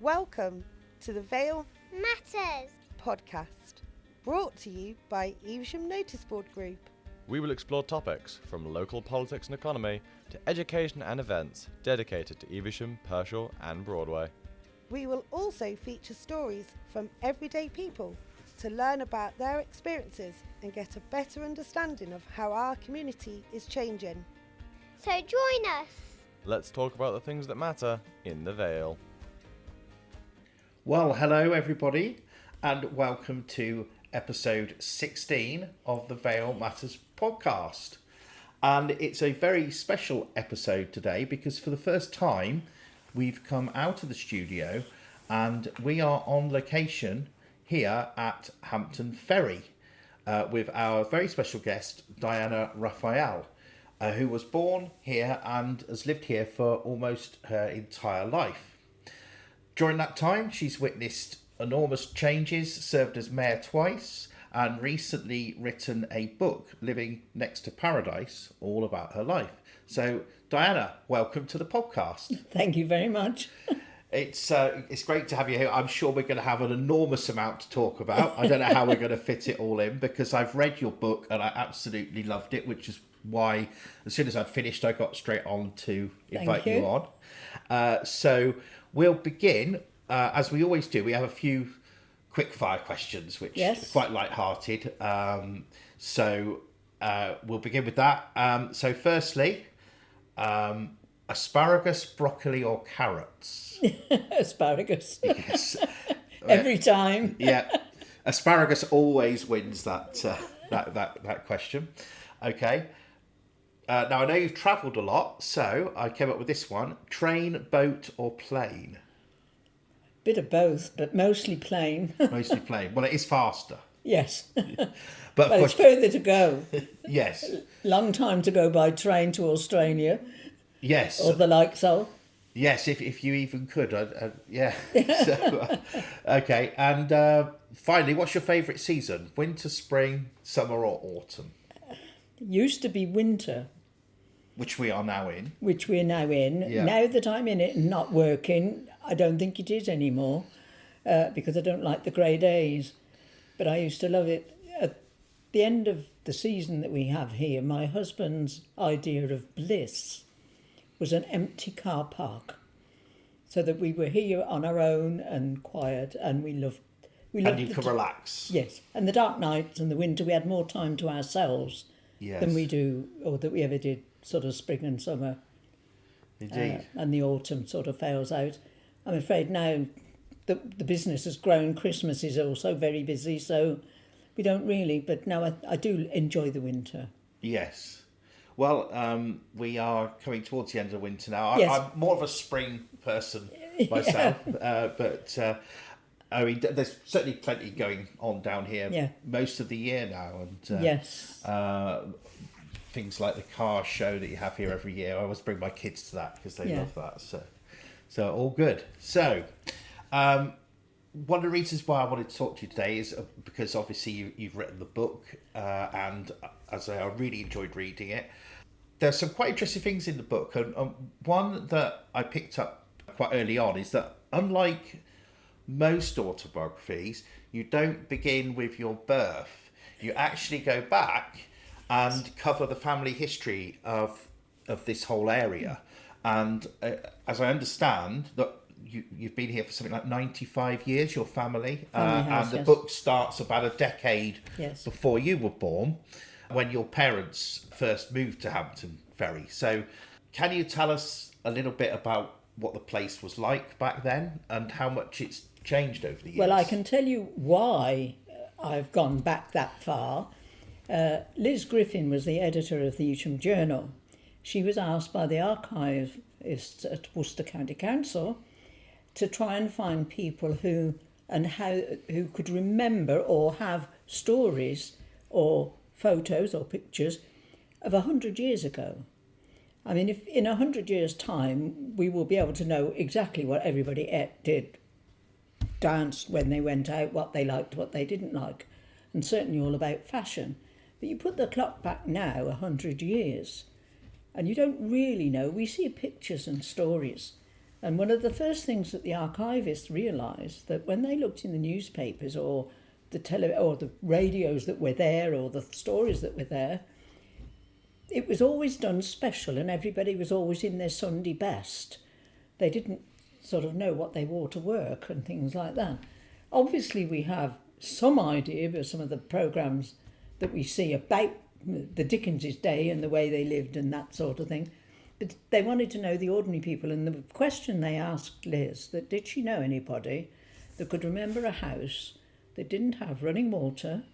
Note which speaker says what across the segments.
Speaker 1: Welcome to the Vale
Speaker 2: Matters
Speaker 1: podcast, brought to you by Evesham Notice Board Group.
Speaker 3: We will explore topics from local politics and economy to education and events dedicated to Evesham, Pershore and Broadway.
Speaker 1: We will also feature stories from everyday people to learn about their experiences and get a better understanding of how our community is changing.
Speaker 2: So join us.
Speaker 3: Let's talk about the things that matter in the Vale.
Speaker 4: Well, hello everybody, and welcome to episode 16 of the Vale Matters podcast. And it's a very special episode today because for the first time we've come out of the studio and we are on location here at Hampton Ferry with our very special guest Diana Raphael, who was born here and has lived here for almost her entire life. During that time, she's witnessed enormous changes, served as mayor twice, and recently written a book, Living Next to Paradise, all about her life. So, Diana, welcome to the podcast.
Speaker 5: Thank you very much.
Speaker 4: It's great to have you here. I'm sure we're going to have an enormous amount to talk about. I don't know how we're going to fit it all in because I've read your book and I absolutely loved it, which is why as soon as I'd finished, I got straight on to invite you on. So we'll begin, as we always do. We have a few quick fire questions, which are quite light-hearted. So we'll begin with that. So firstly, asparagus, broccoli or carrots?
Speaker 5: Asparagus.
Speaker 4: Yes.
Speaker 5: Every time.
Speaker 4: Yeah. Asparagus always wins that question. Okay. Now, I know you've travelled a lot, so I came up with this one. Train, boat or plane?
Speaker 5: Bit of both, but mostly plain.
Speaker 4: Mostly plane. Well, it is faster.
Speaker 5: Yes.
Speaker 4: But
Speaker 5: it's further to go.
Speaker 4: Yes.
Speaker 5: Long time to go by train to Australia.
Speaker 4: Yes.
Speaker 5: Or the likes of.
Speaker 4: Yes, if you even could. Yeah. So, okay. And finally, what's your favourite season? Winter, spring, summer or autumn?
Speaker 5: Used to be winter.
Speaker 4: Which we are now in.
Speaker 5: Which we're now in.
Speaker 4: Yeah.
Speaker 5: Now that I'm in it and not working, I don't think it is anymore because I don't like the grey days. But I used to love it. At the end of the season that we have here, my husband's idea of bliss was an empty car park. So that we were here on our own and quiet and we loved
Speaker 4: and you could relax.
Speaker 5: Yes. And the dark nights and the winter, we had more time to ourselves than we do, or that we ever did sort of spring and summer.
Speaker 4: Indeed.
Speaker 5: And the autumn sort of fails out. I'm afraid now the business has grown. Christmas is also very busy, so we don't really. But now I do enjoy the winter.
Speaker 4: Yes. Well, we are coming towards the end of winter now.
Speaker 5: Yes.
Speaker 4: I'm more of a spring person myself, but I mean, there's certainly plenty going on down here most of the year now, and things like the car show that you have here every year. I always bring my kids to that because they love that. So all good. So one of the reasons why I wanted to talk to you today is because obviously you've written the book, and as I really enjoyed reading it. There's some quite interesting things in the book, and one that I picked up quite early on is that unlike most autobiographies, you don't begin with your birth. You actually go back and cover the family history of this whole area. And as I understand, that you've been here for something like 95 years, your family, and the book starts about a decade before you were born, when your parents first moved to Hampton Ferry. So can you tell us a little bit about what the place was like back then and how much it's changed over the years?
Speaker 5: Well, I can tell you why I've gone back that far. Liz Griffin was the editor of the Evesham Journal. She was asked by the archivists at Worcester County Council to try and find people who could remember or have stories or photos or pictures of 100 years ago. I mean, if in 100 years' time we will be able to know exactly what everybody ate, did, danced when they went out, what they liked, what they didn't like, and certainly all about fashion. But you put the clock back now 100 years and you don't really know. We see pictures and stories, And one of the first things that the archivists realised, that when they looked in the newspapers or the radios that were there or the stories that were there, it was always done special and everybody was always in their Sunday best. They didn't sort of know what they wore to work and things like that. Obviously, we have some idea of some of the programmes that we see about the Dickens's day and the way they lived and that sort of thing. But they wanted to know the ordinary people, and the question they asked Liz, that did she know anybody that could remember a house that didn't have running water,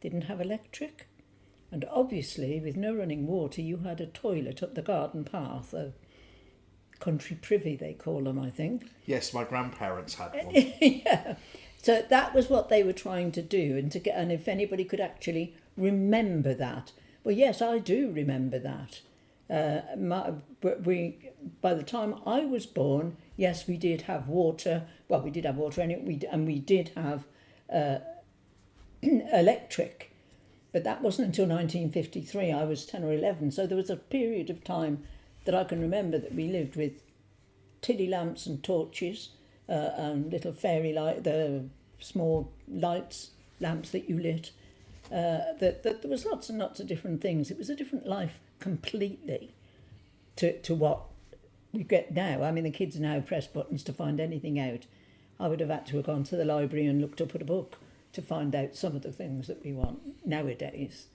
Speaker 5: didn't have electric, and obviously with no running water you had a toilet up the garden path, a country privy they call them, I think.
Speaker 4: Yes, my grandparents had one.
Speaker 5: Yeah. So that was what they were trying to do, and if anybody could actually remember that. Well, yes, I do remember that. But by the time I was born, yes, we did have water. Well, we did have water, and we did have electric. But that wasn't until 1953. I was 10 or 11, so there was a period of time that I can remember that we lived with tiddy lamps and torches and little fairy light, the small lamps that you lit. That there was lots and lots of different things. It was a different life completely to what we get now. I mean, the kids now press buttons to find anything out. I would have had to have gone to the library and looked up at a book to find out some of the things that we want nowadays.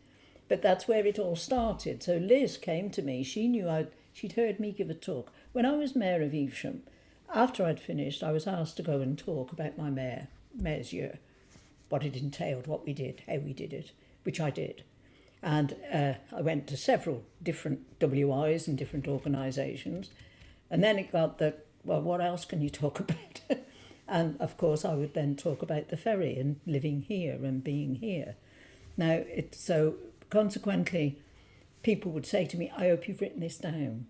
Speaker 5: But that's where it all started. So Liz came to me. She knew she'd heard me give a talk. When I was Mayor of Evesham, after I'd finished, I was asked to go and talk about my mayor's year, what it entailed, what we did, how we did it, which I did. And I went to several different WIs and different organisations. And then it got that, well, what else can you talk about? And of course, I would then talk about the ferry and living here and being here. Now, so consequently, people would say to me, I hope you've written this down.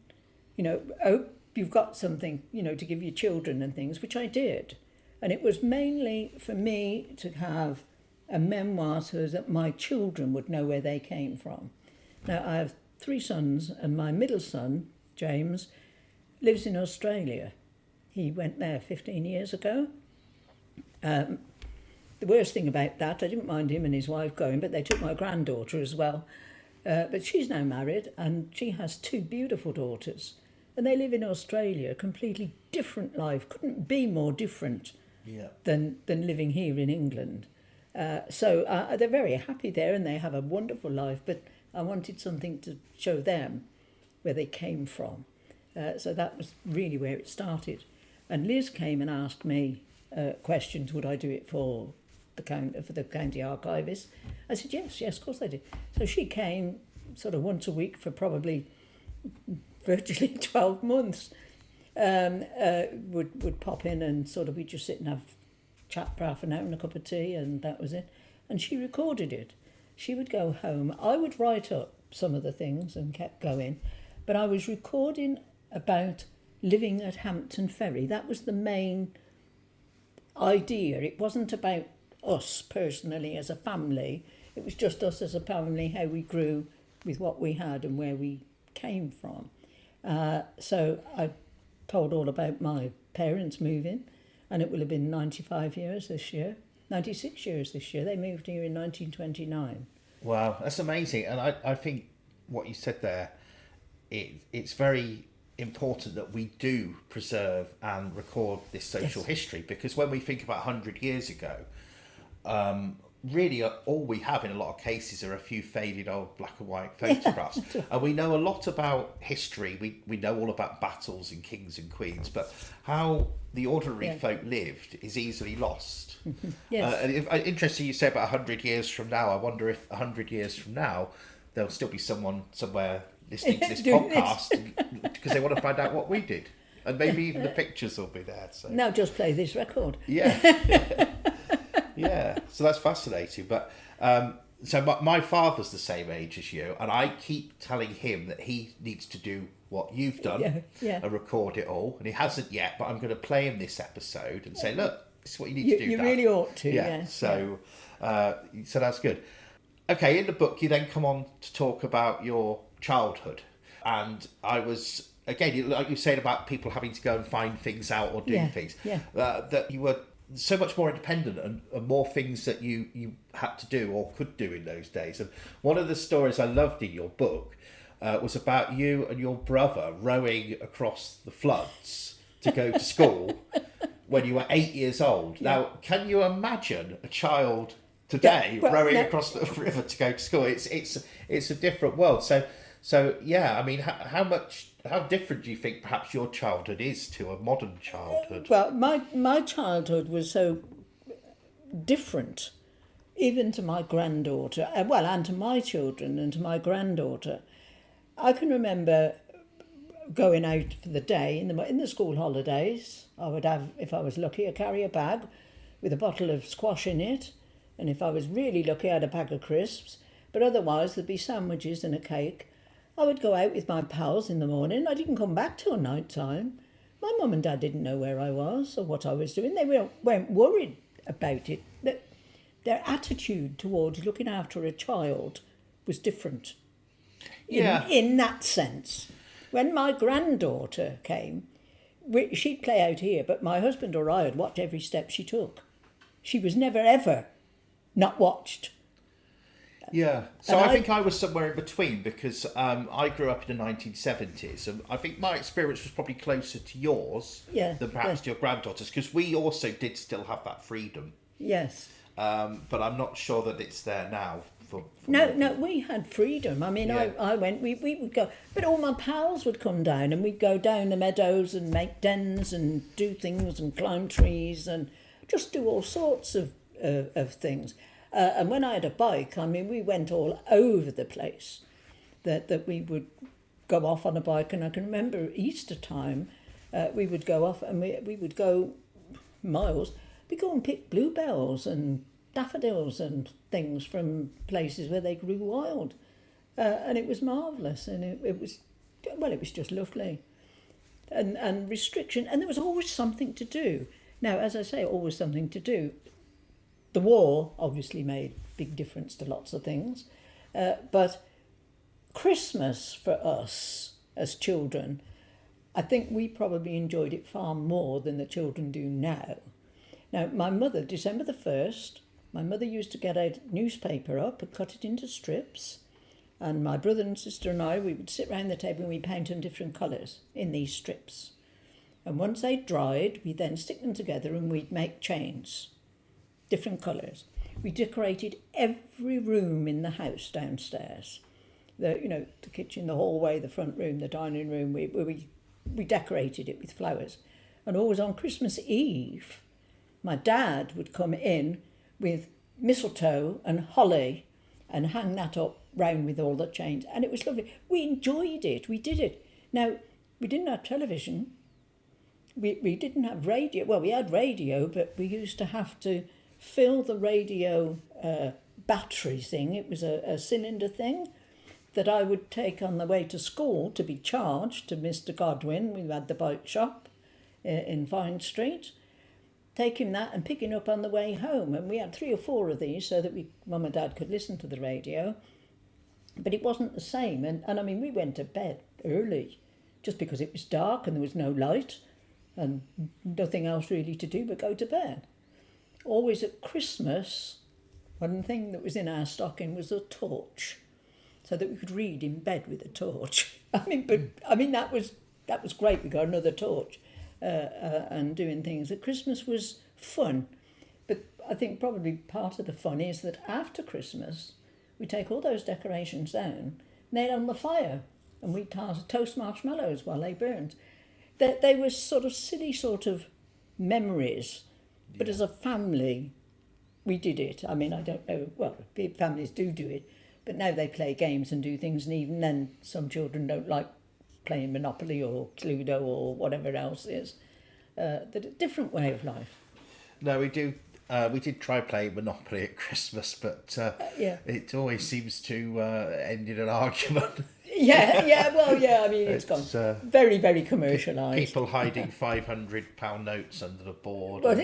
Speaker 5: You know, I hope you've got something, you know, to give your children and things, which I did. And it was mainly for me to have a memoir so that my children would know where they came from. Now, I have 3 sons, and my middle son, James, lives in Australia. He went there 15 years ago. The worst thing about that, I didn't mind him and his wife going, but they took my granddaughter as well. But she's now married, and she has 2 beautiful daughters. And they live in Australia, a completely different life. Couldn't be more different than living here in England. So they're very happy there, and they have a wonderful life, but I wanted something to show them where they came from. So that was really where it started. And Liz came and asked me questions, would I do it for the county archivist? I said, yes, of course I did. So she came sort of once a week for probably virtually 12 months. Would pop in and sort of, we'd just sit and have chat for half an hour and a cup of tea, and that was it. And she recorded it. She would go home. I would write up some of the things and kept going, but I was recording about living at Hampton Ferry. That was the main idea. It wasn't about us personally as a family. It was just us as a family, how we grew with what we had and where we came from. So I told all about my parents moving, and it will have been 95 years this year, 96 years this year. They moved here in 1929.
Speaker 4: Wow, that's amazing. And I think what you said there, it's very important that we do preserve and record this social history, because when we think about 100 years ago, really all we have in a lot of cases are a few faded old black and white photographs. And we know a lot about history. We know all about battles and kings and queens, but how the ordinary folk lived is easily lost. Interesting you say about 100 years from now. I wonder if 100 years from now there'll still be someone somewhere listening to this podcast because they want to find out what we did, and maybe even the pictures will be there. So
Speaker 5: now just play this record.
Speaker 4: Yeah, so that's fascinating. But so my father's the same age as you, and I keep telling him that he needs to do what you've done and record it all, and he hasn't yet, but I'm going to play him this episode and say, look, this is what you need to do.
Speaker 5: You
Speaker 4: Dad.
Speaker 5: really ought to.
Speaker 4: So that's good. Okay, in the book you then come on to talk about your childhood, and I was again, like you said about people having to go and find things out or do things, that you were so much more independent and more things that you had to do or could do in those days. And one of the stories I loved in your book was about you and your brother rowing across the floods to go to school when you were 8 years old. Now, can you imagine a child today rowing across the river to go to school? It's a different world. So yeah, I mean, how different do you think perhaps your childhood is to a modern childhood?
Speaker 5: Well, my childhood was so different, even to my granddaughter, and to my children and to my granddaughter. I can remember going out for the day in the school holidays. I would have, if I was lucky, I'd carry a bag with a bottle of squash in it, and if I was really lucky, I had a bag of crisps. But otherwise, there'd be sandwiches and a cake. I would go out with my pals in the morning. I didn't come back till night time. My mum and dad didn't know where I was or what I was doing. They weren't worried about it. Their attitude towards looking after a child was different. In that sense. When my granddaughter came, she'd play out here, but my husband or I would watch every step she took. She was never, ever not watched.
Speaker 4: Yeah, so I think I was somewhere in between because I grew up in the 1970s, and I think my experience was probably closer to yours than perhaps to your granddaughter's, because we also did still have that freedom.
Speaker 5: Yes.
Speaker 4: But I'm not sure that it's there now.
Speaker 5: No, we had freedom. I mean, I went, we would go, but all my pals would come down and we'd go down the meadows and make dens and do things and climb trees and just do all sorts of things. And when I had a bike, I mean, we went all over the place. That we would go off on a bike, and I can remember Easter time, we would go off and we would go miles. We'd go and pick bluebells and daffodils and things from places where they grew wild, and it was marvellous, and it was just lovely, and restriction, and there was always something to do. Now, as I say, always something to do. The war obviously made a big difference to lots of things, but Christmas for us as children, I think we probably enjoyed it far more than the children do now. Now, my mother, December the 1st, my mother used to get a newspaper up and cut it into strips, and my brother and sister and I, we would sit round the table and we'd paint them different colours in these strips. And once they dried, we'd then stick them together and we'd make chains. Different colours. We decorated every room in the house downstairs. The kitchen, the hallway, the front room, the dining room. We decorated it with flowers. And always on Christmas Eve, my dad would come in with mistletoe and holly and hang that up round with all the chains. And it was lovely. We enjoyed it. We did it. Now, we didn't have television. We didn't have radio. Well, we had radio, but we used to have to fill the radio battery thing. It was a cylinder thing that I would take on the way to school to be charged to Mr. Godwin. We had the bike shop in Vine Street. Take him that and pick him up on the way home. And we had 3 or 4 of these so that Mum and Dad could listen to the radio. But it wasn't the same. And I mean, we went to bed early just because it was dark and there was no light and nothing else really to do but go to bed. Always at Christmas, one thing that was in our stocking was a torch, so that we could read in bed with a torch. I mean, that was great. We got another torch, and doing things. At Christmas was fun, but I think probably part of the fun is that after Christmas, we take all those decorations down, nail on the fire, and we toast marshmallows while they burned. They were sort of silly sort of memories. But as a family, we did it. I mean, I don't know, well, families do it, but now they play games and do things, and even then some children don't like playing Monopoly or Cluedo or whatever else is. A different way of life.
Speaker 4: No, we do. We did try playing Monopoly at Christmas, but it always seems to end in an argument.
Speaker 5: I mean, it's gone very, very commercialised.
Speaker 4: People hiding £500 notes under the board.
Speaker 5: Never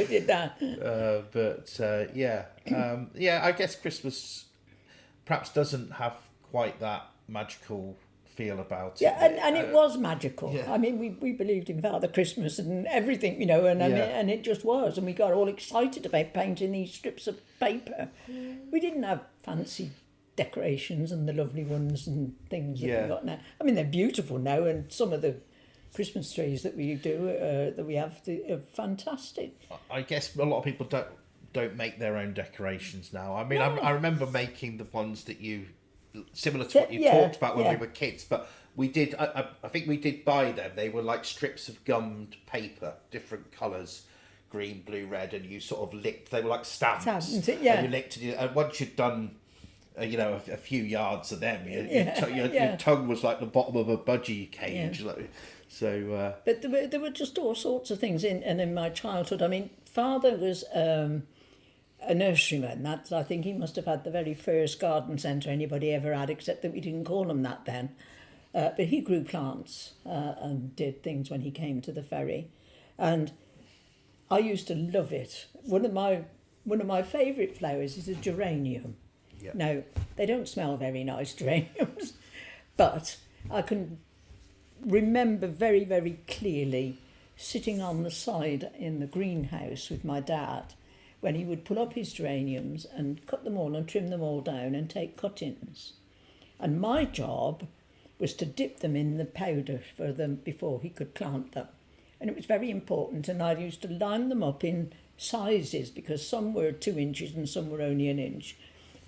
Speaker 5: did that.
Speaker 4: I guess Christmas perhaps doesn't have quite that magical feel about
Speaker 5: Yeah,
Speaker 4: it.
Speaker 5: and it was magical.
Speaker 4: Yeah.
Speaker 5: I mean, we believed in Father Christmas and everything, you know, and I mean, and it just was. And we got all excited about painting these strips of paper. We didn't have fancy decorations and the lovely ones and things that we got now. I mean, they're beautiful now, and some of the Christmas trees that we do, that we have, are fantastic.
Speaker 4: I guess a lot of people don't make their own decorations now. I mean, I remember making the ones that similar to what you talked about when we were kids, but we did, I think we did buy them. They were like strips of gummed paper, different colours, green, blue, red, and you sort of licked, they were like stamps. And you licked it, and once you'd done, a few yards of them, your tongue was like the bottom of a budgie cage. But there were just all sorts of things in my childhood. I mean, Father was a nurseryman. I think he must have had the very first garden centre anybody ever had, except that we didn't call him that then. But he grew plants and did things when he came to the ferry, and I used to love it. One of my favourite flowers is a geranium. Yep. Now, they don't smell very nice, geraniums, but I can remember very, very clearly sitting on the side in the greenhouse with my dad when he would pull up his geraniums and cut them all and trim them all down and take cuttings. And my job was to dip them in the powder for them before he could plant them. And it was very important, and I used to line them up in sizes, because some were 2 inches and some were only 1 inch.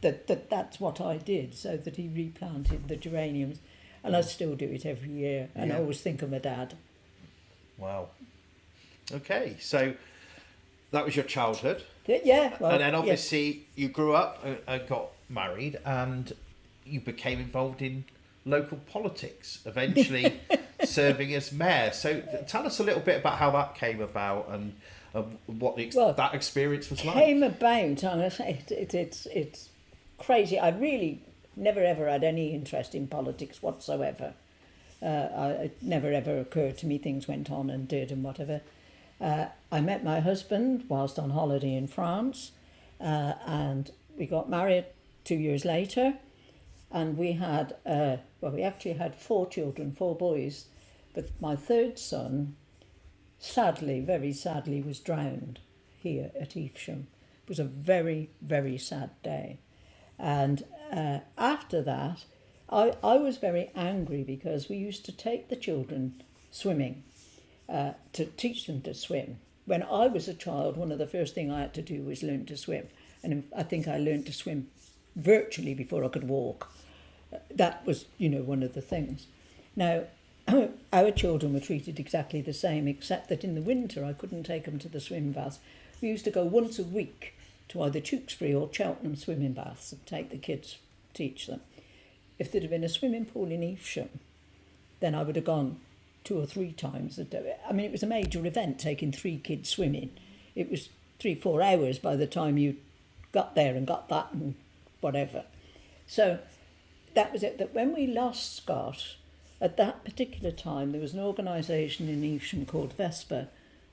Speaker 4: That's what I did, so that he replanted the geraniums. And I still do it every year, and I always think of my dad. Wow. Okay, so that was your childhood.
Speaker 5: Yeah. Well,
Speaker 4: and then obviously you grew up and got married, and you became involved in local politics, eventually serving as mayor. So tell us a little bit about how that came about and what that experience was like.
Speaker 5: Came about, I'm going to say, it's crazy. I really never ever had any interest in politics whatsoever. It never ever occurred to me things went on and did and whatever. I met my husband whilst on holiday in France, and we got married 2 years later, and we had, we actually had 4 children, 4 boys, but my third son, sadly, very sadly, was drowned here at Evesham. It was a very, very sad day. And after that, I was very angry, because we used to take the children swimming, to teach them to swim. When I was a child, one of the first things I had to do was learn to swim. And I think I learned to swim virtually before I could walk. That was, one of the things. Now, our children were treated exactly the same, except that in the winter I couldn't take them to the swim baths. We used to go once a week to either Tewkesbury or Cheltenham swimming baths and take the kids, teach them. If there'd have been a swimming pool in Evesham, then I would have gone 2 or 3 times a day. I mean, it was a major event, taking 3 kids swimming. It was 3-4 hours by the time you got there and got that and whatever. So that was it. That when we lost Scott, at that particular time, there was an organisation in Evesham called VESPA,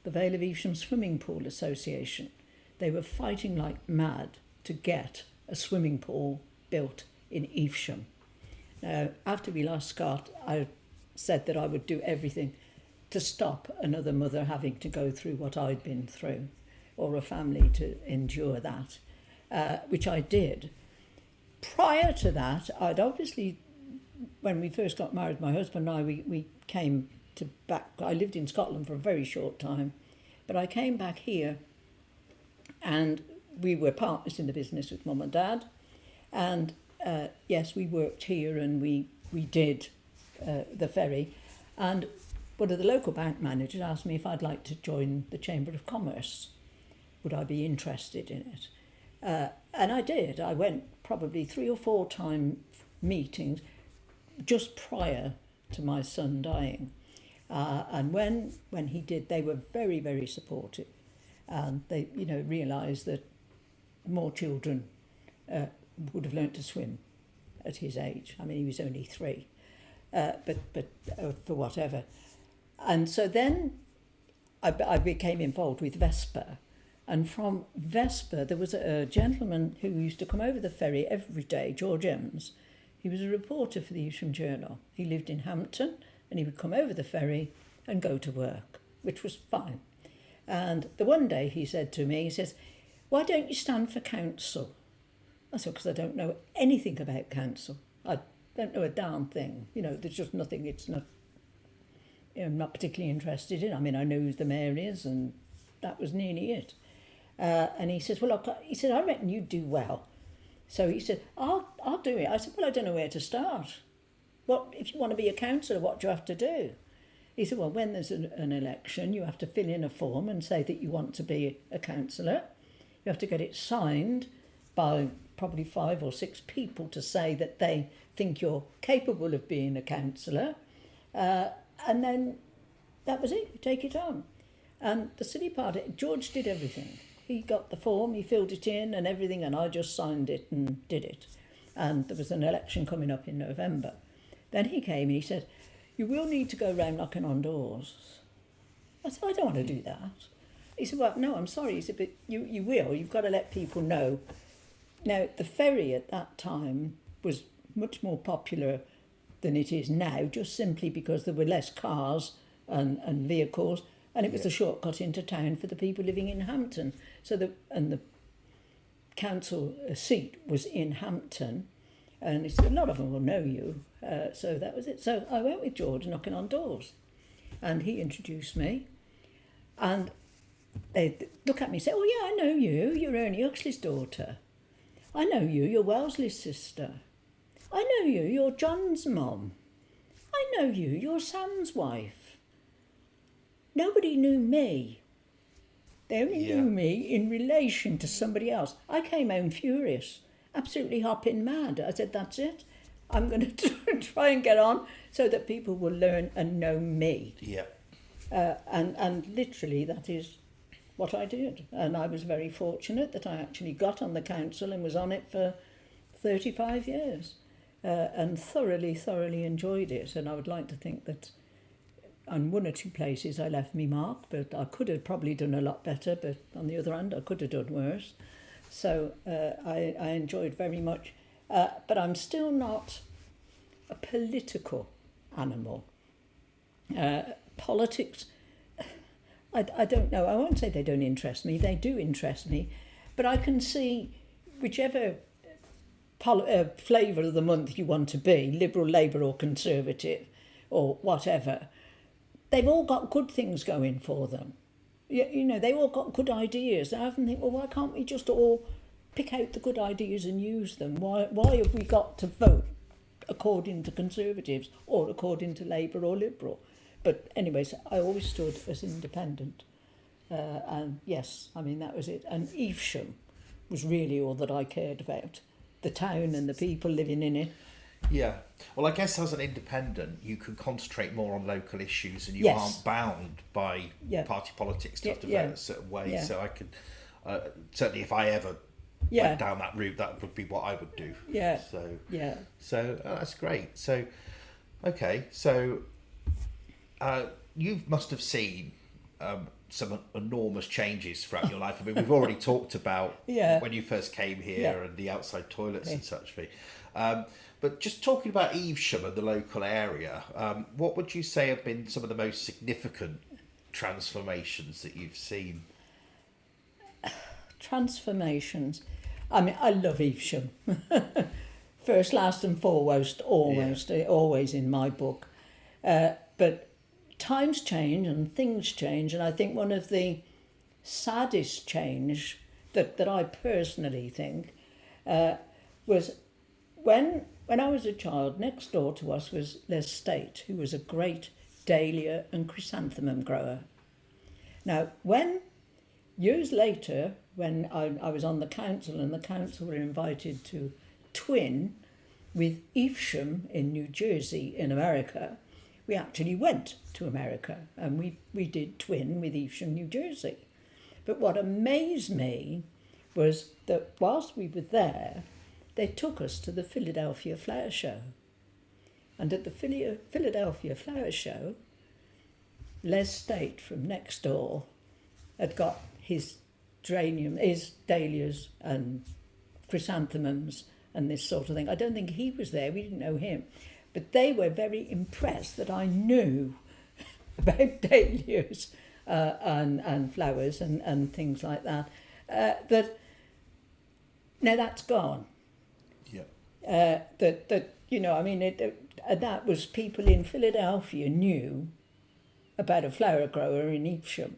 Speaker 5: the Vale of Evesham Swimming Pool Association. They were fighting like mad to get a swimming pool built in Evesham. Now, after we lost Scott, I said that I would do everything to stop another mother having to go through what I'd been through, or a family to endure that, which I did. Prior to that, I'd obviously, when we first got married, my husband and I, we came back. I lived in Scotland for a very short time, but I came back here, and we were partners in the business with Mum and Dad. And yes, we worked here, and we did the ferry. And one of the local bank managers asked me if I'd like to join the Chamber of Commerce. Would I be interested in it? And I did. I went probably 3 or 4 time meetings just prior to my son dying. And when he did, they were very, very supportive. And they, realised that more children would have learnt to swim at his age. I mean, he was only 3, but for whatever. And so then I became involved with VESPA. And from VESPA, there was a gentleman who used to come over the ferry every day, George Ems. He was a reporter for the Evesham Journal. He lived in Hampton, and he would come over the ferry and go to work, which was fine. And the one day he said to me, he says, "Why don't you stand for council?" I said, "Because I don't know anything about council. I don't know a darn thing. There's just nothing. It's not, I'm not particularly interested in. I mean, I know who the mayor is, and that was nearly it." And he says, "Well, look," he said, "I reckon you'd do well." So he said, I'll do it. I said, "Well, I don't know where to start. What if you want to be a councillor, what do you have to do?" He said, "Well, when there's an election, you have to fill in a form and say that you want to be a councillor. You have to get it signed by probably 5 or 6 people to say that they think you're capable of being a councillor. And then that was it, you take it on." And the silly part, George did everything. He got the form, he filled it in and everything, and I just signed it and did it. And there was an election coming up in November. Then he came and he said, "You will need to go round knocking on doors." I said, "I don't want to do that." He said, "Well, no, I'm sorry." He said, "But you will. You've got to let people know." Now, the ferry at that time was much more popular than it is now, just simply because there were less cars and vehicles, and it was a shortcut into town for the people living in Hampton. So the council seat was in Hampton, and he said, "A lot of them will know you." So that was it. So I went with George knocking on doors, and he introduced me, and they look at me and say, "Oh yeah, I know you. You're Ernie Huxley's daughter. I know you. You're Wellesley's sister. I know you. You're John's mum. I know you. You're Sam's wife." Nobody knew me. They only knew me in relation to somebody else. I came home furious, absolutely hopping mad. I said, "That's it. I'm going to try and get on so that people will learn and know me."
Speaker 4: Yeah.
Speaker 5: And literally that is what I did. And I was very fortunate that I actually got on the council and was on it for 35 years and thoroughly enjoyed it. And I would like to think that on 1 or 2 places I left me mark, but I could have probably done a lot better, but on the other hand I could have done worse. So I enjoyed very much. But I'm still not a political animal. Politics, I don't know. I won't say they don't interest me. They do interest me. But I can see whichever flavour of the month you want to be, Liberal, Labour or Conservative or whatever, they've all got good things going for them. They all got good ideas. I often think, well, why can't we just all pick out the good ideas and use them? Why have we got to vote according to Conservatives or according to Labour or Liberal? But anyways, I always stood as independent. And yes, I mean, that was it. And Evesham was really all that I cared about. The town and the people living in it.
Speaker 4: Yeah. Well, I guess as an independent, you can concentrate more on local issues and you aren't bound by party politics to have to vote a certain way. Yeah. So I could, certainly if I ever went down that route, that would be what I would do.
Speaker 5: Yeah.
Speaker 4: So that's great. So, okay. So you must have seen some enormous changes throughout your life. I mean, we've already talked about when you first came here and the outside toilets and such. But just talking about Evesham and the local area, what would you say have been some of the most significant transformations that you've seen?
Speaker 5: Transformations. I mean, I love Evesham. First, last and foremost, always in my book. But times change and things change, and I think one of the saddest change that I personally think was when I was a child, next door to us was Les State, who was a great dahlia and chrysanthemum grower. Now, years later, when I was on the council and the council were invited to twin with Evesham in New Jersey in America, we actually went to America and we did twin with Evesham, New Jersey. But what amazed me was that whilst we were there, they took us to the Philadelphia Flower Show. And at the Philadelphia Flower Show, Les State from next door had got his dahlias and chrysanthemums and this sort of thing. I don't think he was there, we didn't know him. But they were very impressed that I knew about dahlias and flowers and things like that. Now that's gone.
Speaker 4: Yeah.
Speaker 5: That was people in Philadelphia knew about a flower grower in Evesham,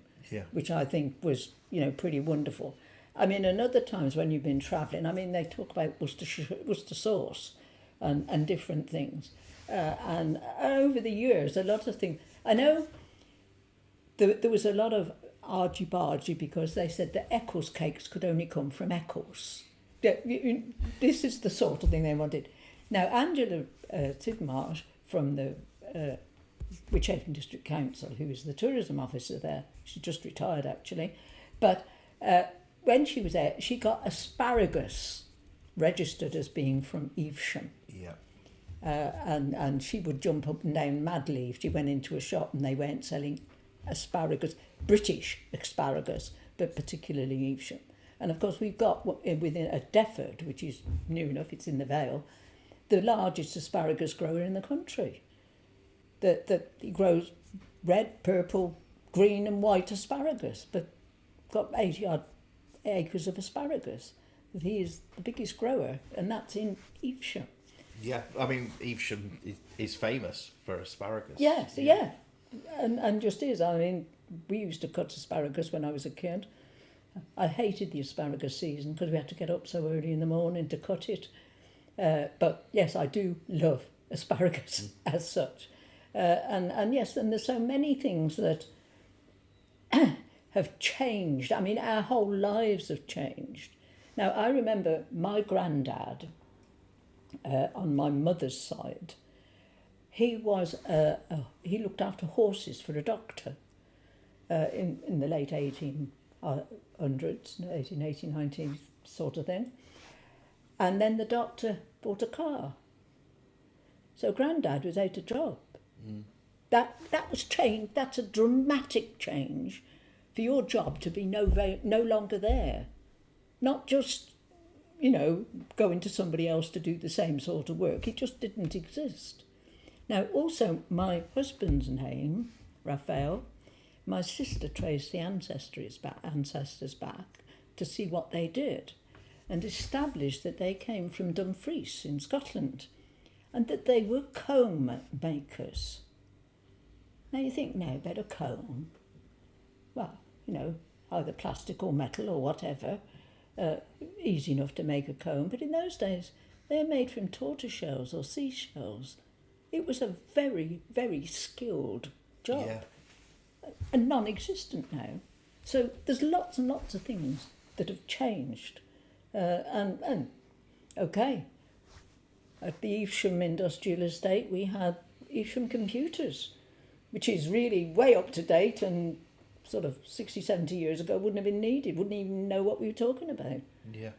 Speaker 5: which I think was, pretty wonderful. I mean, and other times when you've been travelling, they talk about Worcester sauce and different things. And over the years, a lot of things. I know there was a lot of argy-bargy because they said that Eccles cakes could only come from Eccles. This is the sort of thing they wanted. Now, Angela Tidmarsh from the Wych District Council, who is the tourism officer there, she just retired actually, but when she was there, she got asparagus registered as being from Evesham.
Speaker 4: Yeah.
Speaker 5: And she would jump up and down madly if she went into a shop and they weren't selling asparagus, British asparagus, but particularly Evesham. And of course we've got within a Defford, which is near enough, it's in the Vale, the largest asparagus grower in the country. That he grows red, purple, green and white asparagus, but got 80 odd acres of asparagus. He is the biggest grower, and that's in Evesham.
Speaker 4: Yeah, Evesham is famous for asparagus.
Speaker 5: Yes, yeah. And just is. We used to cut asparagus when I was a kid. I hated the asparagus season because we had to get up so early in the morning to cut it. But yes, I do love asparagus as such. And yes, and there's so many things that have changed. Our whole lives have changed. Now, I remember my granddad, on my mother's side, he looked after horses for a doctor in the late 1800s, 1880, 19 sort of thing. And then the doctor bought a car. So Grandad was out of job. That was change. That's a dramatic change for your job to be no longer there. Not just, going to somebody else to do the same sort of work. It just didn't exist. Now, also, my husband's name, Raphael, my sister traced the ancestors back to see what they did and established that they came from Dumfries in Scotland and that they were comb makers. Now you think, now about a comb, well, either plastic or metal or whatever, easy enough to make a comb, but in those days they were made from tortoise shells or seashells. It was a very, very skilled job.
Speaker 4: Yeah.
Speaker 5: And non-existent now. So there's lots and lots of things that have changed. Okay, at the Evesham Industrial Estate we had Evesham Computers, which is really way up to date and sort of 60, 70 years ago wouldn't have been needed, wouldn't even know what we were talking about.
Speaker 4: Yeah.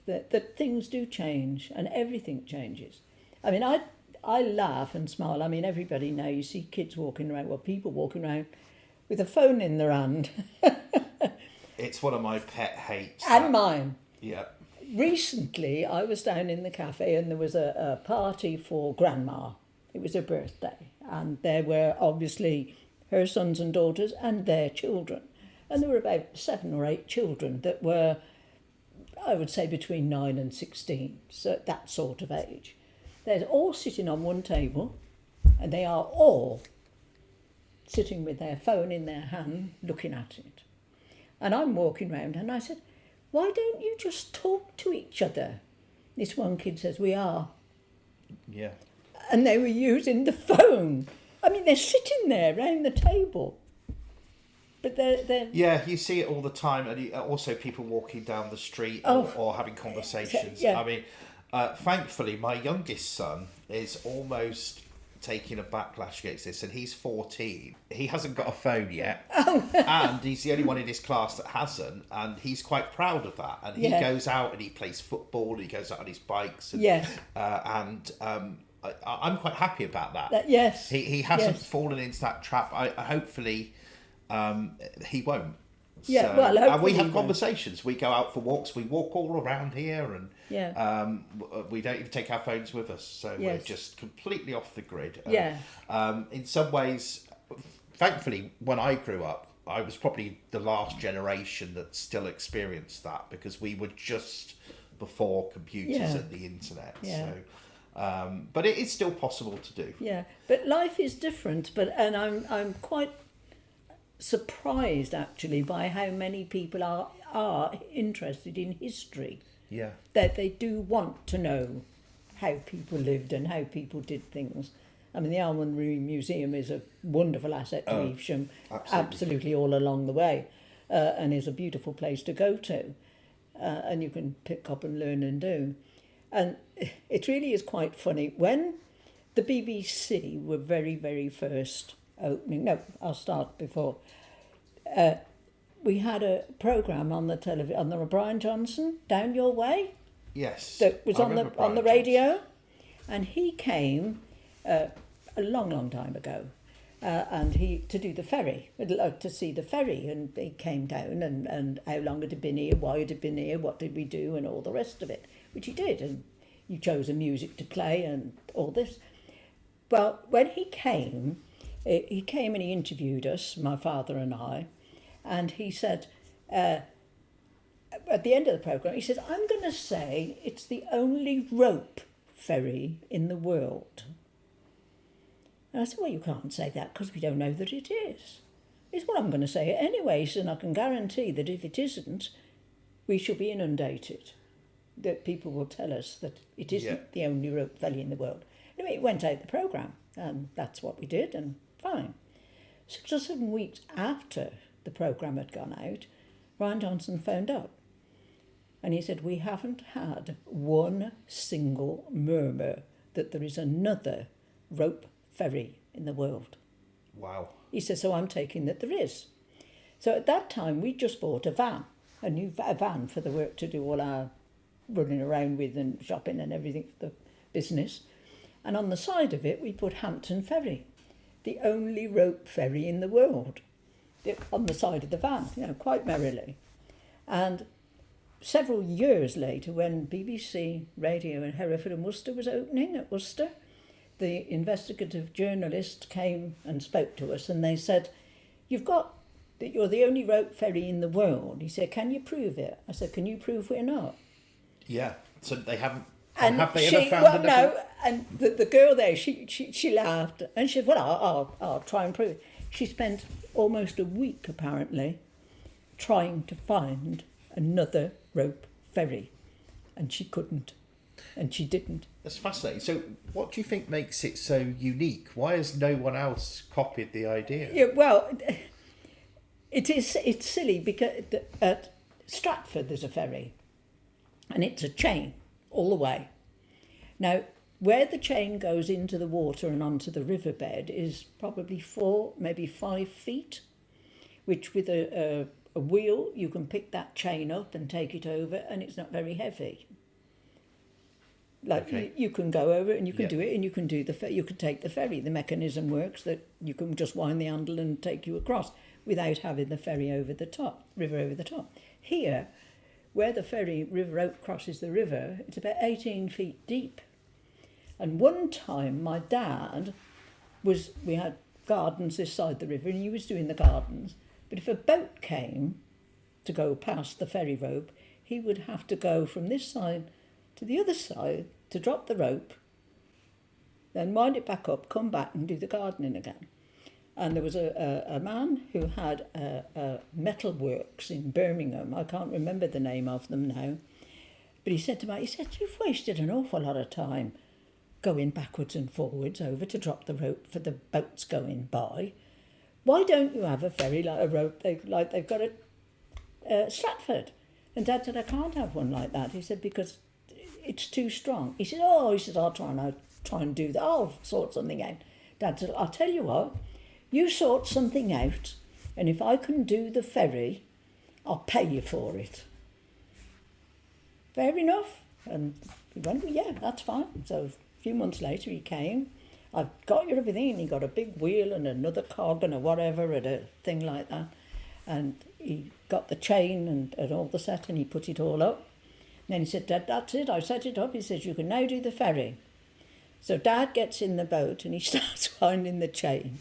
Speaker 5: That things do change and everything changes. I laugh and smile. Everybody now, you see kids walking around, people walking around with a phone in their hand.
Speaker 4: It's one of my pet hates.
Speaker 5: And mine.
Speaker 4: Yeah.
Speaker 5: Recently, I was down in the cafe and there was a party for Grandma. It was her birthday. And there were obviously her sons and daughters and their children. And there were about 7 or 8 children that were, I would say, between 9 and 16, so that sort of age. They're all sitting on one table and they are all sitting with their phone in their hand looking at it. And I'm walking round and I said, why don't you just talk to each other? This one kid says, we are.
Speaker 4: Yeah.
Speaker 5: And they were using the phone. They're sitting there round the table. But they're...
Speaker 4: Yeah, you see it all the time. And also people walking down the street or having conversations.
Speaker 5: Yeah.
Speaker 4: Thankfully, my youngest son is almost taking a backlash against this, and he's 14. He hasn't got a phone yet, and he's the only one in his class that hasn't, and he's quite proud of that. And he goes out and he plays football, and he goes out on his bikes, and I'm quite happy about that.
Speaker 5: Yes,
Speaker 4: he hasn't fallen into that trap. Hopefully, he won't.
Speaker 5: Yeah,
Speaker 4: So,
Speaker 5: well,
Speaker 4: and we have
Speaker 5: hopefully
Speaker 4: conversations. We go out for walks. We walk all around here, and we don't even take our phones with us. So we're just completely off the grid. In some ways, thankfully, when I grew up, I was probably the last generation that still experienced that, because we were just before computers and the internet.
Speaker 5: Yeah.
Speaker 4: So, but it is still possible to do.
Speaker 5: Yeah, but life is different. And I'm quite surprised actually by how many people are interested in history.
Speaker 4: Yeah.
Speaker 5: That they do want to know how people lived and how people did things. I mean, the Almonry Museum is a wonderful asset to Evesham, absolutely all along the way, and is a beautiful place to go to, and you can pick up and learn and do. And it really is quite funny. When the BBC were very, very first opening, no, I'll start before, we had a programme on the television, on the Brian Johnson, Down Your Way.
Speaker 4: Yes.
Speaker 5: That was on the radio, and he came a long time ago, and he to do the ferry, to see the ferry, and he came down and how long it had been here, why it had been here, what did we do, and all the rest of it, which he did, and you chose a music to play and all this. Well, when he came and he interviewed us, my father and I, and he said, at the end of the programme, he said, I'm going to say it's the only rope ferry in the world. And I said, well, you can't say that because we don't know that it is. He said, well, I'm going to say it anyway, and I can guarantee that if it isn't, we shall be inundated. That people will tell us that it isn't the only rope ferry in the world. Anyway, it went out the programme, and that's what we did, and fine. 6 or 7 weeks after the programme had gone out, Brian Johnson phoned up, and he said, we haven't had one single murmur that there is another rope ferry in the world.
Speaker 4: Wow.
Speaker 5: He said, so I'm taking that there is. So at that time, we just bought a van for the work to do all our running around with and shopping and everything for the business. And on the side of it, we put Hampton Ferry, the only rope ferry in the world, on the side of the van, quite merrily. And several years later, when BBC Radio in Hereford and Worcester was opening at Worcester, the investigative journalist came and spoke to us, and they said, you're the only rope ferry in the world. He said, can you prove it? I said, can you prove we're not?
Speaker 4: Yeah, so they haven't.
Speaker 5: And
Speaker 4: have they ever found anything?
Speaker 5: No, and the girl there, she laughed, and she said, well, I'll try and prove it. She spent almost a week, apparently, trying to find another rope ferry, and she couldn't, and she didn't.
Speaker 4: That's fascinating. So what do you think makes it so unique? Why has no one else copied the idea?
Speaker 5: Yeah, well, it's silly because at Stratford there's a ferry, and it's a chain all the way. Now, where the chain goes into the water and onto the riverbed is probably 4, maybe 5 feet, which with a wheel you can pick that chain up and take it over, and it's not very heavy. You can go over it and you can do it, and you can you can take the ferry. The mechanism works that you can just wind the handle and take you across without having the ferry over the top, river over the top. Here, where the ferry River Oak crosses the river, it's about 18 feet deep. And one time my dad we had gardens this side the river, and he was doing the gardens. But if a boat came to go past the ferry rope, he would have to go from this side to the other side to drop the rope, then wind it back up, come back and do the gardening again. And there was a man who had a metal works in Birmingham. I can't remember the name of them now. But he said to me, you've wasted an awful lot of time going backwards and forwards over to drop the rope for the boats going by. Why don't you have a ferry like a rope like they've got at Stratford? And Dad said, I can't have one like that. He said, because it's too strong. He said, I'll try and do that. I'll sort something out. Dad said, I'll tell you what, you sort something out, and if I can do the ferry, I'll pay you for it. Fair enough. And he went, yeah, that's fine. So a few months later he came. I've got you everything, and he got a big wheel and another cog and a whatever and a thing like that. And he got the chain and all the set, and he put it all up. And then he said, Dad, that's it, I set it up. He says, you can now do the ferry. So Dad gets in the boat and he starts winding the chain.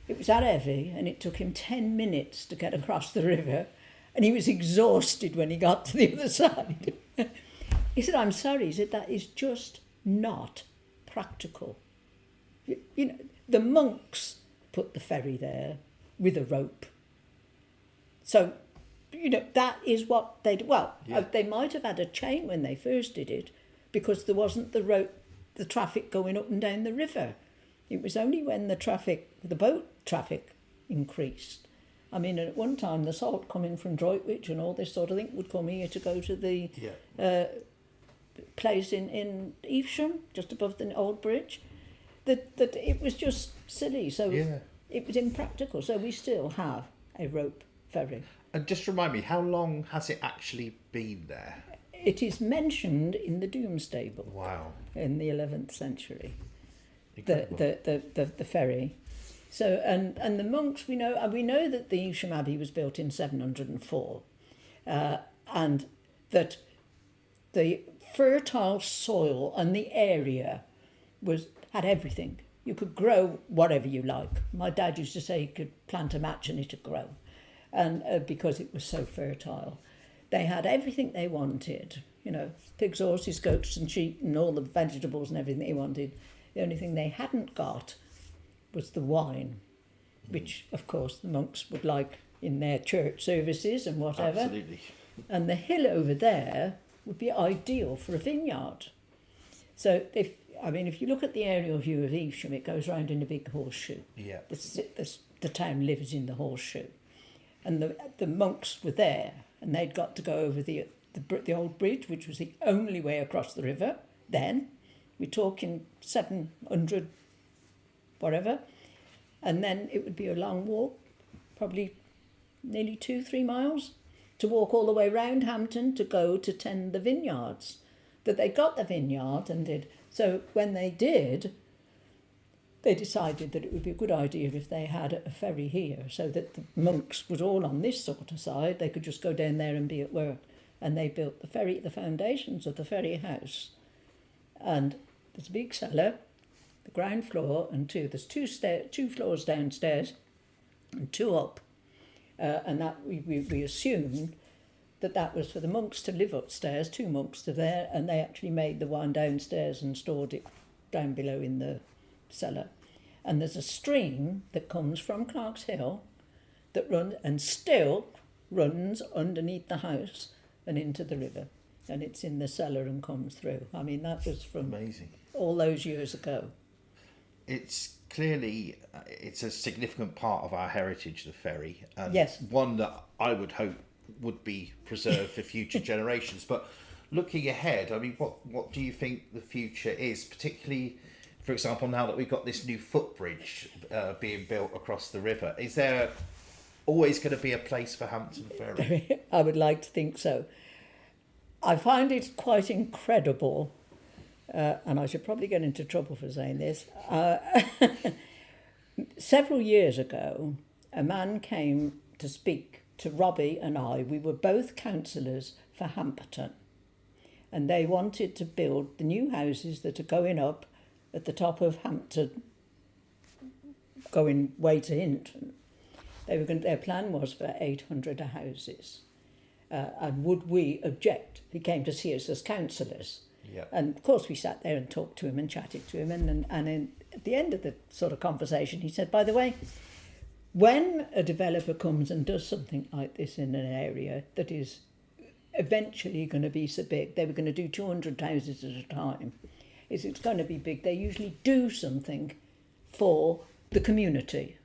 Speaker 5: It was that heavy, and it took him 10 minutes to get across the river, and he was exhausted when he got to the other side. He said, I'm sorry. He said, that is just not practical. You know, the monks put the ferry there with a rope. So, you know, that is what they did. Well, they might have had a chain when they first did it, because there wasn't the traffic going up and down the river. It was only when the boat traffic increased. I mean, at one time, the salt coming from Droitwich and all this sort of thing would come here to go to the place in Evesham, just above the old bridge. That it was just silly. So it was impractical. So we still have a rope ferry.
Speaker 4: And just remind me, how long has it actually been there?
Speaker 5: It is mentioned in the Doomsday Book.
Speaker 4: Wow.
Speaker 5: In the 11th century.
Speaker 4: Incredible.
Speaker 5: The ferry. So and the monks, we know that the Evesham Abbey was built in 704, and that the fertile soil and the area had everything. You could grow whatever you like. My dad used to say you could plant a match and it'd grow, and because it was so fertile. They had everything they wanted, you know, pigs, horses, goats and sheep and all the vegetables and everything they wanted. The only thing they hadn't got was the wine, which, of course, the monks would like in their church services and whatever.
Speaker 4: Absolutely.
Speaker 5: And the hill over there would be ideal for a vineyard. So, if you look at the aerial view of Evesham, it goes round in a big horseshoe.
Speaker 4: Yeah.
Speaker 5: The town lives in the horseshoe. And the monks were there, and they'd got to go over the old bridge, which was the only way across the river then. We're talking 700, whatever. And then it would be a long walk, probably nearly 2-3 miles, to walk all the way round Hampton to go to tend the vineyards. That they got the vineyard and did. So when they did, they decided that it would be a good idea if they had a ferry here, so that the monks was all on this sort of side. They could just go down there and be at work. And they built the foundations of the ferry house. And there's a big cellar, the ground floor, and there's two floors downstairs and 2 up. And that we assumed that was for the monks to live upstairs, 2 monks to there, and they actually made the wine downstairs and stored it down below in the cellar. And there's a stream that comes from Clark's Hill that still runs underneath the house and into the river. And it's in the cellar and comes through. I mean, that was from
Speaker 4: amazing.
Speaker 5: All those years ago.
Speaker 4: It's clearly, it's a significant part of our heritage, the ferry. And
Speaker 5: yes.
Speaker 4: One that I would hope would be preserved for future generations. But looking ahead, I mean, what do you think the future is, particularly, for example, now that we've got this new footbridge being built across the river? Is there always going to be a place for Hampton Ferry?
Speaker 5: I would like to think so. I find it quite incredible, and I should probably get into trouble for saying this. Several years ago, a man came to speak to Robbie and I. We were both councillors for Hampton, and they wanted to build the new houses that are going up at the top of Hampton, going way to Hinton. Their plan was for 800 houses. And would we object? He came to see us as councillors.
Speaker 4: Yep.
Speaker 5: And of course we sat there and talked to him and chatted to him. And at the end of the sort of conversation, he said, by the way, when a developer comes and does something like this in an area that is eventually going to be so big, they were going to do 200 houses at a time. It's going to be big. They usually do something for the community.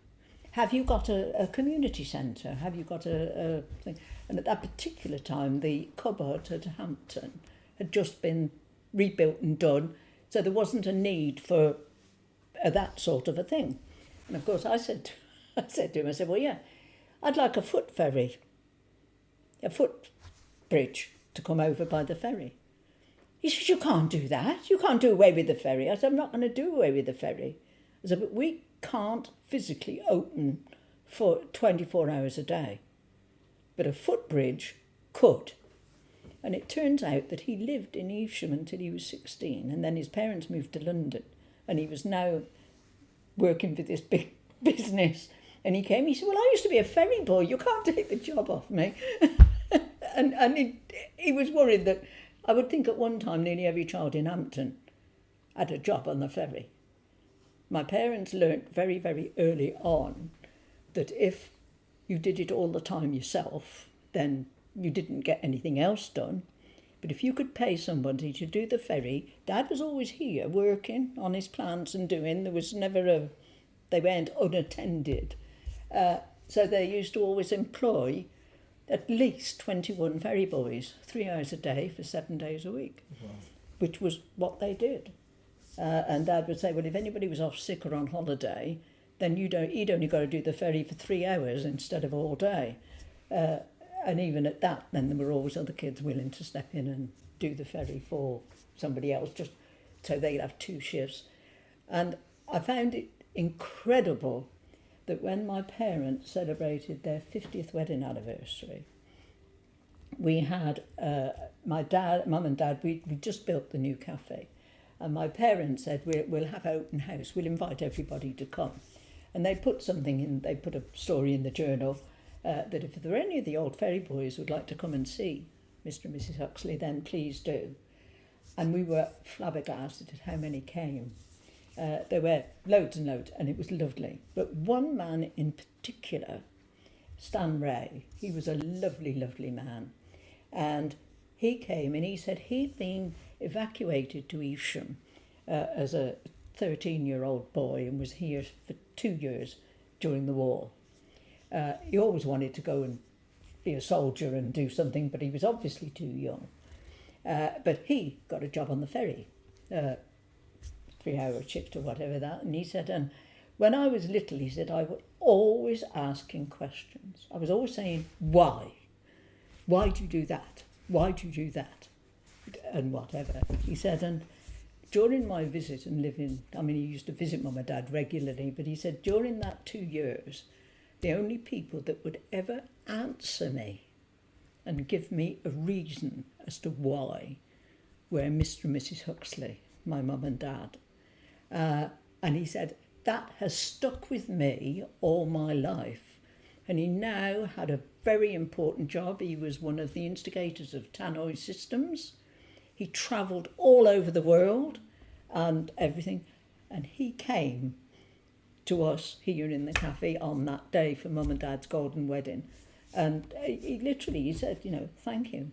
Speaker 5: Have you got a community centre? Have you got a thing? And at that particular time, the cupboard at Hampton had just been rebuilt and done, so there wasn't a need for that sort of a thing. And of course, I said to him, well, yeah, I'd like a foot ferry, a foot bridge to come over by the ferry. He said, you can't do that. You can't do away with the ferry. I said, I'm not going to do away with the ferry. I said, but we can't physically open for 24 hours a day. But a footbridge could. And it turns out that he lived in Evesham until he was 16, and then his parents moved to London, and he was now working for this big business. And he came, he said, well, I used to be a ferry boy, you can't take the job off me. and he was worried that, I would think at one time nearly every child in Hampton had a job on the ferry. My parents learnt very, very early on that if you did it all the time yourself, then you didn't get anything else done. But if you could pay somebody to do the ferry, Dad was always here working on his plants and doing, there was never they weren't unattended. So they used to always employ at least 21 ferry boys, 3 hours a day for 7 days a week, which was what they did. And Dad would say, well, if anybody was off sick or on holiday, then he'd only got to do the ferry for 3 hours instead of all day. And even at that, then there were always other kids willing to step in and do the ferry for somebody else, just so they'd have 2 shifts. And I found it incredible that when my parents celebrated their 50th wedding anniversary, we had Mum and Dad, we just built the new cafe. And my parents said, we'll have open house, we'll invite everybody to come. And they put a story in the journal that if there were any of the old ferry boys who would like to come and see Mr. and Mrs. Huxley, then please do. And we were flabbergasted at how many came. There were loads and loads, and it was lovely. But one man in particular, Stan Ray, he was a lovely, lovely man. And he came and he said he'd been evacuated to Evesham as a 13-year-old boy and was here for 2 years during the war. He always wanted to go and be a soldier and do something, but he was obviously too young. But he got a job on the ferry, 3-hour shift or whatever that. And he said, and when I was little, he said, I was always asking questions. I was always saying, why? Why do you do that? Why do you do that? And whatever. He said, and during my visit and living, he used to visit Mum and Dad regularly, but he said during that 2 years, the only people that would ever answer me and give me a reason as to why were Mr. and Mrs. Huxley, my mum and dad. And he said, that has stuck with me all my life. And he now had a very important job. He was one of the instigators of tannoy systems. He travelled all over the world and everything. And he came to us here in the cafe on that day for Mum and Dad's golden wedding. And he said, thank you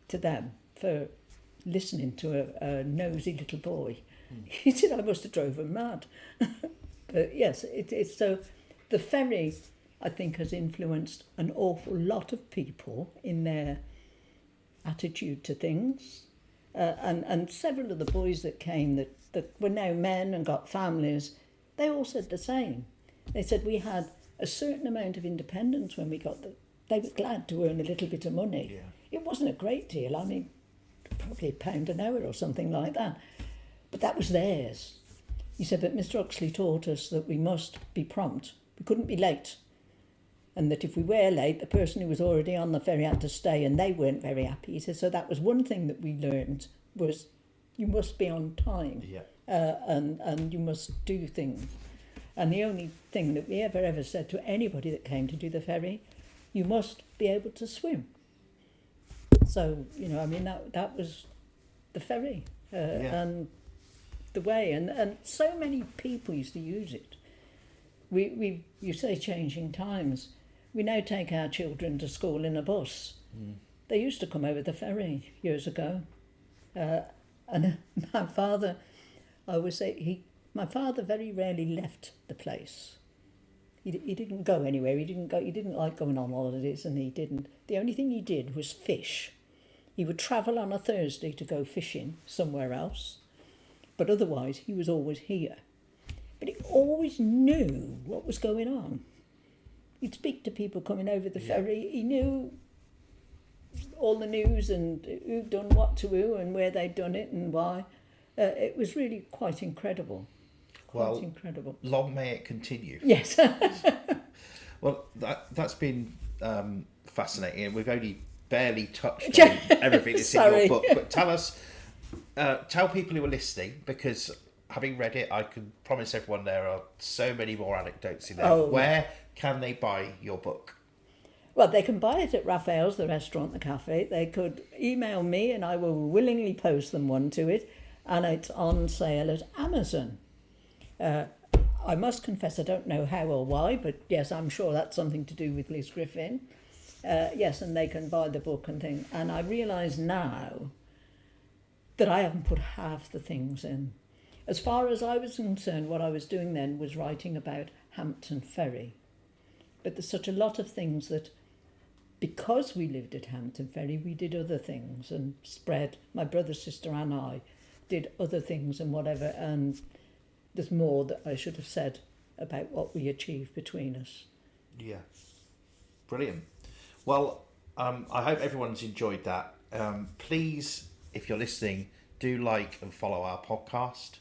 Speaker 5: to them for listening to a nosy little boy. He said, I must have drove him mad. But yes, it's so the ferry, I think, has influenced an awful lot of people in their attitude to things. And several of the boys that came that were now men and got families, they all said the same. They said we had a certain amount of independence when we got they were glad to earn a little bit of money. Yeah. It wasn't a great deal. Probably £1 an hour or something like that. But that was theirs. He said, but Mr. Huxley taught us that we must be prompt. We couldn't be late. And that if we were late, the person who was already on the ferry had to stay, and they weren't very happy. He said, so that was one thing that we learned, was you must be on time. Yeah. And you must do things. And the only thing that we ever said to anybody that came to do the ferry, you must be able to swim. So, that was the ferry. And the way, and so many people used to use it. You say changing times. We now take our children to school in a bus. They used to come over the ferry years ago. And my father, I always say, my father very rarely left the place. He didn't go anywhere. He didn't like going on holidays, and he didn't. The only thing he did was fish. He would travel on a Thursday to go fishing somewhere else, but otherwise he was always here. But he always knew what was going on. He'd speak to people coming over the ferry. He knew all the news and who'd done what to who and where they'd done it and why. It was really quite incredible.
Speaker 4: Incredible. Long may it continue.
Speaker 5: Yes.
Speaker 4: Well, that's been fascinating. We've only barely touched on everything that's in your book, but tell people who are listening, because having read it, I can promise everyone there are so many more anecdotes in there. Where can they buy your book?
Speaker 5: Well, they can buy it at Raphael's, the restaurant, the cafe. They could email me and I will willingly post them one to it. And it's on sale at Amazon. I must confess I don't know how or why, but yes, I'm sure that's something to do with Liz Griffin. Yes, and they can buy the book and things. And I realise now that I haven't put half the things in. As far as I was concerned, what I was doing then was writing about Hampton Ferry. But there's such a lot of things that, because we lived at Hampton Ferry, we did other things and spread. My brother, sister and I did other things and whatever, and there's more that I should have said about what we achieved between us.
Speaker 4: Yeah. Brilliant. Well, I hope everyone's enjoyed that. Please, if you're listening, do like and follow our podcast,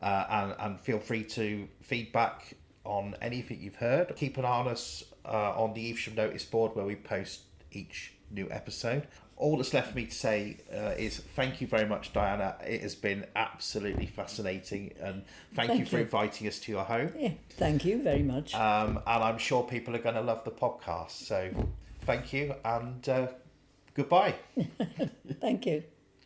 Speaker 4: and feel free to feedback on anything you've heard. Keep an eye on us on the Evesham notice board where we post each new episode. All that's left for me to say is thank you very much, Diana. It has been absolutely fascinating, and thank you for inviting us to your home.
Speaker 5: Yeah, thank you very much.
Speaker 4: And I'm sure people are going to love the podcast. So thank you, and goodbye.
Speaker 5: Thank you.